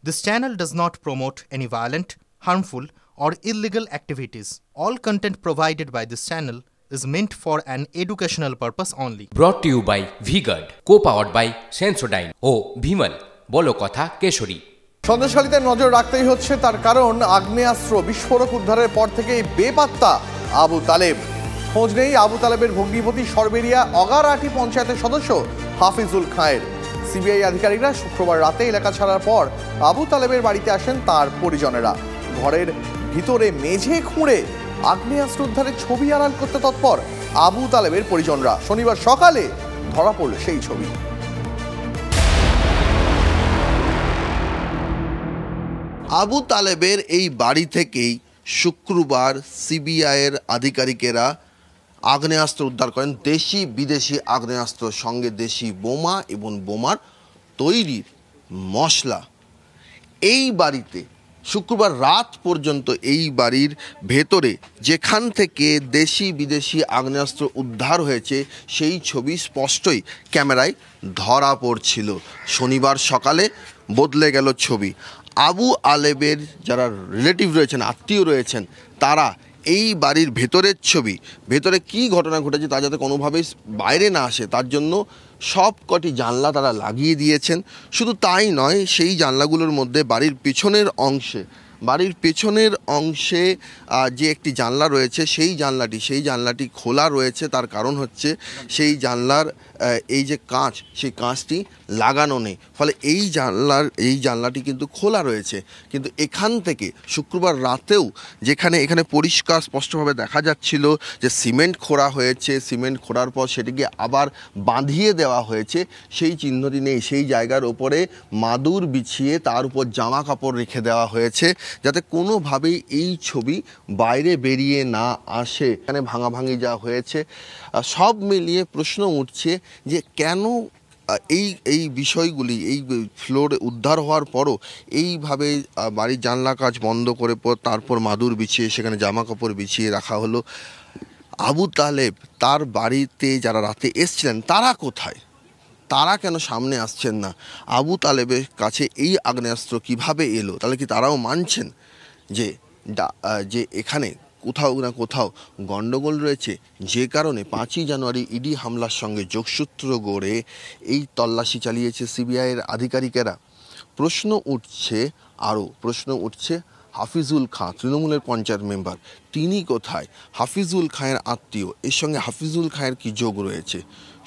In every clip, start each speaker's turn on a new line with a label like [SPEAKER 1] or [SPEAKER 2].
[SPEAKER 1] This channel does not promote any violent, harmful, or illegal activities. All content provided by this channel is meant for an educational purpose only.
[SPEAKER 2] Brought to you by V-Guard, co-powered by Sensodyne O Bhimal, বলো কথা কেশরী।
[SPEAKER 3] সন্দেশখালীতে নজর রাখতেই হচ্ছে, তার কারণ আগ্নেয়াস্ত্র বিস্ফোরক উদ্ধারের পর থেকেই বেপাত্তা আবু তালেব। খোঁজ নেই আবু তালেবের ভগ্নিপতি সরবেরিয়া অগারাটি পঞ্চায়েতের সদস্য হাফিজুল খাঁয়ের। সিবিআই আধিকারিকরা শুক্রবার রাতে এলাকা ছাড়ার পর আবু তালেবের বাড়িতে আসেন তার পরিজনেরা। ঘরের ভিতরে মেঝে খুঁড়ে আগ্নেয়াস্ত্র উদ্ধারের ছবি আড়াল করতে তৎপর আবু তালেবের পরিজনরা। শনিবার সকালে ধরা পড়ল সেই ছবি।
[SPEAKER 4] আবু তালেবের এই বাড়ি থেকেই শুক্রবার সিবিআইয়ের আধিকারিকেরা আগ্নেয়াস্ত্র উদ্ধার করেন। দেশি বিদেশি আগ্নেয়াস্ত্র, সঙ্গে দেশি বোমা এবং বোমার তৈরির মশলা। এই বাড়িতে শুক্রবার রাত পর্যন্ত এই বাড়ির ভেতরে যেখান থেকে দেশি বিদেশি আগ্নেয়াস্ত্র উদ্ধার হয়েছে সেই ছবি স্পষ্টই ক্যামেরায় ধরা পড়ছিল। শনিবার সকালে বদলে গেল ছবি। আবু তালেবের যারা রিলেটিভ রয়েছেন, আত্মীয় রয়েছেন, তারা এই বাড়ির ভেতরের ছবি, ভেতরে কি ঘটনা ঘটেছে তা যাতে কোনোভাবেই বাইরে না আসে তার জন্য সব কটি জানলা তারা লাগিয়ে দিয়েছেন। শুধু তাই নয়, সেই জানলাগুলোর মধ্যে বাড়ির পেছনের অংশে যে একটি জানলা রয়েছে সেই জানলাটি খোলা রয়েছে। তার কারণ হচ্ছে সেই জানলার এই যে কাঁচ, সেই কাঁচটি লাগানো নেই, ফলে এই জানলাটি কিন্তু খোলা রয়েছে। কিন্তু এখান থেকে শুক্রবার রাতেও এখানে পরিষ্কার স্পষ্টভাবে দেখা যাচ্ছিল যে সিমেন্ট খোঁড়া হয়েছে, সিমেন্ট খোঁড়ার পর সেটিকে আবার বাঁধিয়ে দেওয়া হয়েছে, সেই চিহ্নটি নেই। সেই জায়গার ওপরে মাদুর বিছিয়ে তার উপর জামা কাপড় রেখে দেওয়া হয়েছে যাতে কোনোভাবেই এই ছবি বাইরে বেরিয়ে না আসে। এখানে ভাঙাভাঙি যা হয়েছে সব মিলিয়ে প্রশ্ন উঠছে যে কেন এই বিষয়গুলি এই ফ্লোরে উদ্ধার হওয়ার পরও এইভাবে বাড়ির জানলা কাজ বন্ধ করে তারপর মাদুর বিছিয়ে সেখানে জামা কাপড় বিছিয়ে রাখা হলো। আবু তালেব তার বাড়িতে যারা রাতে এসছিলেন তারা কোথায়? তারা কেন সামনে আসছেন না? আবু তালেবের কাছে এই আগ্নেয়াস্ত্র কিভাবে এলো? তাহলে কি তারাও মানছেন যে এখানে কোথাও না কোথাও গণ্ডগোল রয়েছে, যে কারণে 5ই জানুয়ারি ইডি হামলার সঙ্গে যোগসূত্র গড়ে এই তল্লাশি চালিয়েছে সিবিআইয়ের আধিকারিকেরা? প্রশ্ন উঠছে হাফিজুল খাঁ, তৃণমূলের পঞ্চায়েত মেম্বার, তিনি কোথায়? হাফিজুল খাঁয়ের আত্মীয়, এর সঙ্গে হাফিজুল খাঁয়ের কি যোগ রয়েছে?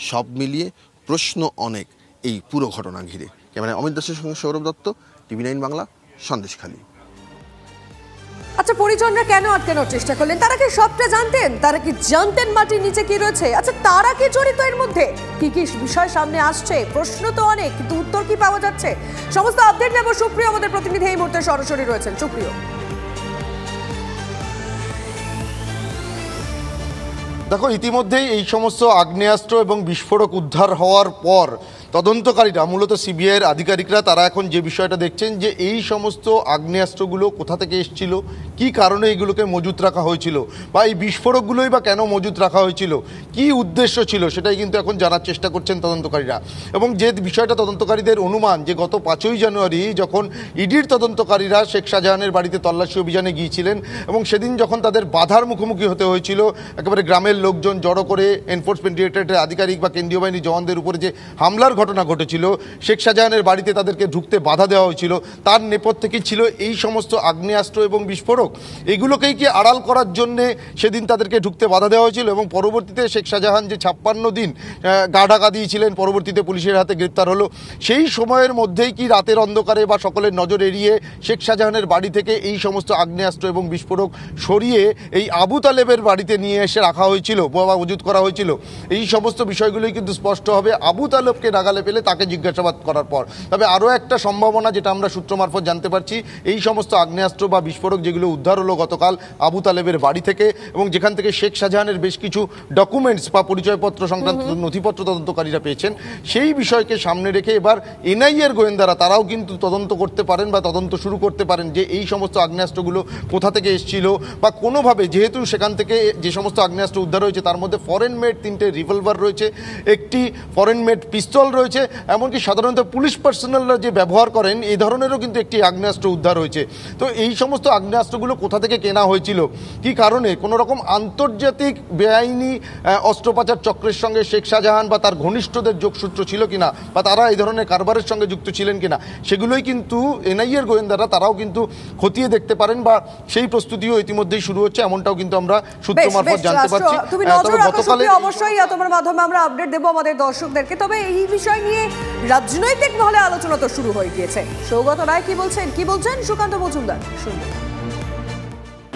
[SPEAKER 4] সব মিলিয়ে প্রশ্ন অনেক এই পুরো ঘটনা ঘিরে। ক্যামেরায় অমিত দাসের সঙ্গে সৌরভ দত্ত, TV9 বাংলা, সন্দেশখালী।
[SPEAKER 5] আচ্ছা, পরিজনরা কেন আটকানোর চেষ্টা করলেন? তারা কি সবটা জানতেন? তারা কি জানতেন মাটির নিচে কি রয়েছে? আচ্ছা, তারা কি জড়িত এর মধ্যে? কি কি বিষয় সামনে আসছে? প্রশ্ন তো অনেক, কিন্তু উত্তর কি পাওয়া যাচ্ছে? সমস্ত আপডেট নেব সুপ্রিয়, আমাদের প্রতিনিধি এই মুহূর্তে সরাসরি রয়েছেন। সুপ্রিয়,
[SPEAKER 6] দেখো, ইতিমধ্যেই এই সমস্ত আগ্নেয়াস্ত্র এবং বিস্ফোরক উদ্ধার হওয়ার পর তদন্তকারীরা, মূলত সিবিআইয়ের আধিকারিকরা, তারা এখন যে বিষয়টা দেখছেন যে এই সমস্ত আগ্নেয়াস্ত্রগুলো কোথা থেকে এসেছিল, কি কারণে এগুলোকে মজুত রাখা হয়েছিল, বা এই বিস্ফোরকগুলোই বা কেন মজুত রাখা হয়েছিল, কি উদ্দেশ্য ছিল, সেটাই কিন্তু এখন জানার চেষ্টা করছেন তদন্তকারীরা। এবং যে বিষয়টা তদন্তকারীদের অনুমান, যে গত 5ই জানুয়ারি যখন ইডির তদন্তকারীরা শেখ শাহজাহানের বাড়িতে তল্লাশি অভিযানে গিয়েছিলেন এবং সেদিন যখন তাদের বাধার মুখোমুখি হতে হয়েছিল, একেবারে গ্রামের লোকজন জড়ো করে এনফোর্সমেন্ট ডিরেক্টরেটের আধিকারিক বা কেন্দ্রীয় বাহিনী জওয়ানদের উপরে যে হামলার ঘটনা ঘটেছিল, শেখ শাহজাহানের বাড়িতে তাদেরকে ঢুকতে বাধা দেওয়া হয়েছিল, তার নেপথ্যে ছিল এই সমস্ত আগ্নেয়াস্ত্র এবং বিস্ফোরক। এগুলোকেই কি আড়াল করার জন্যে সেদিন তাদেরকে ঢুকতে বাধা দেওয়া হয়েছিল? এবং পরবর্তীতে শেখ শাহজাহান যে 56 দিন গা ঢাকা দিয়েছিলেন, পরবর্তীতে পুলিশের হাতে গ্রেপ্তার হলো, সেই সময়ের মধ্যেই কি রাতের অন্ধকারে বা সকলের নজর এড়িয়ে শেখ শাহজাহানের বাড়ি থেকে এই সমস্ত আগ্নেয়াস্ত্র এবং বিস্ফোরক সরিয়ে এই আবু তালেবের বাড়িতে নিয়ে এসে রাখা হয়েছিল বা মজুত করা হয়েছিল? এই সমস্ত বিষয়গুলোই কিন্তু স্পষ্ট হবে আবু তালেবকে নাগালে পেলে, তাকে জিজ্ঞাসাবাদ করার পর। তবে আরও একটা সম্ভাবনা, যেটা আমরা সূত্র মারফত জানতে পারছি, এই সমস্ত আগ্নেয়াস্ত্র বা বিস্ফোরক যেগুলো উদ্ধার হলো গতকাল আবু তালেবের বাড়ি থেকে, এবং যেখান থেকে শেখ শাহজাহানের বেশ কিছু ডকুমেন্টস বা পরিচয়পত্র সংক্রান্ত নথিপত্র তদন্তকারীরা পেয়েছেন, সেই বিষয়কে সামনে রেখে এবার এনআইএর গোয়েন্দারা তারাও কিন্তু তদন্ত করতে পারেন বা তদন্ত শুরু করতে পারেন যে এই সমস্ত আগ্নেয়াস্ত্রগুলো কোথা থেকে এসেছিল, বা কোনোভাবে, যেহেতু সেখান থেকে যে সমস্ত আগ্নেয়াস্ত্র উদ্ধার হয়েছে তার মধ্যে ফরেন মেড 3টে রিভলভার রয়েছে, একটি ফরেন মেড পিস্তল রয়েছে, রয়েছে, এমনকি সাধারণত পুলিশ পার্সোনালরা যে ব্যবহার করেন এই ধরনেরও কিন্তু একটি আগ্নেয়াস্ত্র উদ্ধার হয়েছে। তো এই সমস্ত আগ্নেয়াস্ত্রগুলো কোথা থেকে কেনা হয়েছিল, কি কারণে, কোনো রকম আন্তর্জাতিক বেআইনি অস্ত্র পাচার চক্রের সঙ্গে শেখ শাহজাহান বা তার ঘনিষ্ঠদের যোগসূত্র ছিল কিনা, বা তারা এই ধরনের কারবারের সঙ্গে যুক্ত ছিলেন কিনা, সেগুলোই কিন্তু এনআইএর গোয়েন্দারা তারাও কিন্তু খতিয়ে দেখতে পারেন, বা সেই প্রস্তুতিও ইতিমধ্যেই শুরু হচ্ছে, এমনটাও কিন্তু আমরা সূত্র মারফত জানতে পারছি।
[SPEAKER 5] তুমি নজর রাখো, অবশ্যই তোমার মাধ্যমে আমরা আপডেট দেবো আমাদের দর্শকদেরকে। তবে এই বিষয় নিয়ে রাজনৈতিক মহলে আলোচনা তো শুরু হয়ে গিয়েছে। সৌগত রায় কি বলছেন সুকান্ত মজুমদার শুনবেন।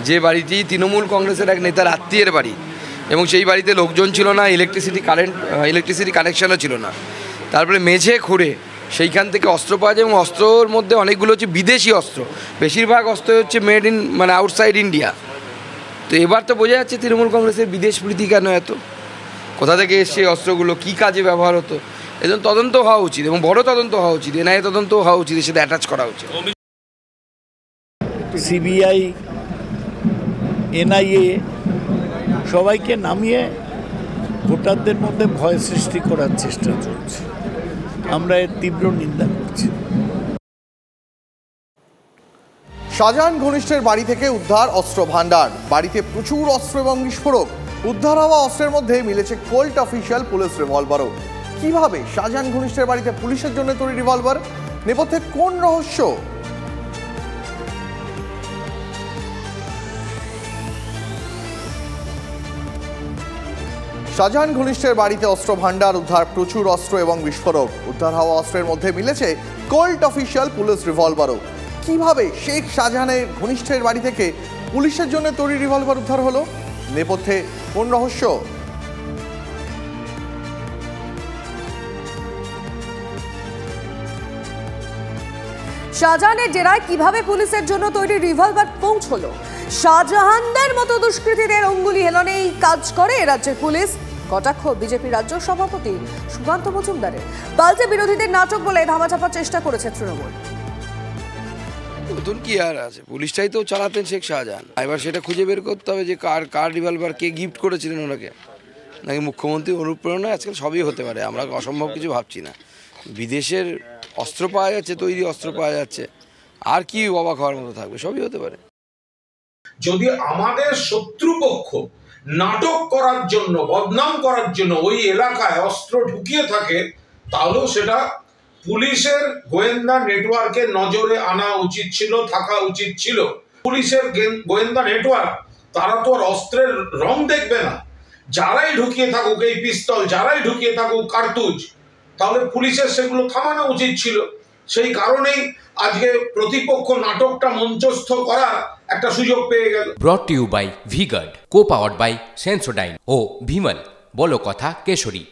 [SPEAKER 7] যে বাড়িটি তৃণমূল কংগ্রেসের এক নেতার আত্মীয়ের বাড়ি, এবং সেই বাড়িতে লোকজন ছিল না, ইলেকট্রিসিটি কানেকশনও ছিল না, তারপরে মেঝে খুঁড়ে সেইখান থেকে অস্ত্র পাওয়া যায়, এবং অস্ত্রর মধ্যে অনেকগুলো হচ্ছে বিদেশি অস্ত্র, বেশিরভাগ অস্ত্র হচ্ছে মেড ইন মানে আউটসাইড ইন্ডিয়া। তো এবার তো বোঝা যাচ্ছে তৃণমূল কংগ্রেসের বিদেশ প্রীতি কেন এত, কোথা থেকে এসছে অস্ত্রগুলো, কী কাজে ব্যবহার হতো, এজন্য তদন্ত হওয়া উচিত, এবং বড় তদন্ত হওয়া উচিত, এনআইএ তদন্ত হওয়া উচিত, এর সাথে অ্যাটাচ করা উচিত।
[SPEAKER 8] সিবিআই, এনআইএ সবাইকে নামিয়ে ভোটারদের মধ্যে ভয় সৃষ্টি করার চেষ্টা চলছে, আমরা এর তীব্র নিন্দা করছি।
[SPEAKER 3] শাহজাহান ঘনিষ্ঠের বাড়ি থেকে উদ্ধার অস্ত্র ভান্ডার, বাড়িতে প্রচুর অস্ত্র এবং বিস্ফোরক। উদ্ধার হওয়া অস্ত্রের মধ্যে মিলেছে কোল্ট অফিসিয়াল পুলিশ রিভলভারও। কিভাবে শাহজাহান ঘনিষ্ঠের বাড়িতে পুলিশের জন্য তৈরি রিভলভার, নেপথ্যে কোন রহস্য? শাহজাহান ঘনিষ্ঠের বাড়িতে অস্ত্র ভান্ডার, উদ্ধার প্রচুর অস্ত্র এবং বিস্ফোরক। উদ্ধার হওয়া অস্ত্রের মধ্যে মিলেছে কোল্ট অফিসিয়াল পুলিশ রিভলভারও। কিভাবে শেখ শাহজাহানের ঘনিষ্ঠের বাড়ি থেকে পুলিশের জন্য তৈরি রিভলভার উদ্ধার হলো, নেপথ্যে কোন রহস্য?
[SPEAKER 5] শাহজাহানের ডেরায় কিভাবে পুলিশের জন্য তৈরি রিভলভার পৌঁছলো? শাহজাহানদের মতো দুষ্কৃতীদের অঙ্গুলি হেলনেই কাজ করে রাজ্যের পুলিশ, কটাক্ষ বিজেপি রাজ্য সভাপতি সুকান্ত মজুমদারের। পাল্টে বিরোধীদের নাটক বলে ধামাচাপার চেষ্টা করেছে তৃণমূল।
[SPEAKER 7] নতুন কি আর আছে, পুলিশটাই তো চালাতেন শেখ শাহজাহান, এবার সেটা খুঁজে বের করতে হবে যে কার রিভলভার কে গিফট করেছিলেন ওনাকে, নাকি মুখ্যমন্ত্রী অনুপ্রেরণা। আজকাল সবই হতে পারে, আমরা অসম্ভব কিছু ভাবছি না। বিদেশের অস্ত্র পাওয়া যাচ্ছে, তৈরি অস্ত্র পাওয়া যাচ্ছে, আর কি অবাক হওয়ার মতো থাকবে, সবই হতে পারে।
[SPEAKER 9] যদি আমাদের শত্রুপক্ষ নাটক করার জন্য, বদনাম করার জন্য ওই এলাকায় অস্ত্র ঢুকিয়ে থাকে, তাহলেও সেটা পুলিশের গোয়েন্দা নেটওয়ার্কের নজরে আনা উচিত ছিল, থাকা উচিত ছিল। পুলিশের গোয়েন্দা নেটওয়ার্ক তারা তো আর অস্ত্রের রং দেখবে না, যারাই ঢুকিয়ে থাকুক এই পিস্তল, যারাই ঢুকিয়ে থাকুক কার্তুজ, তাহলে পুলিশের সেগুলো থামানো উচিত ছিল। সেই কারণেই আজকে প্রতিপক্ষ নাটকটা মঞ্চস্থ করার একটা সুযোগ পেয়ে গেল।
[SPEAKER 2] Brought to you by V-Guard, co powered by Sensodyne ও ভিমল, বলো কথা কেশরী।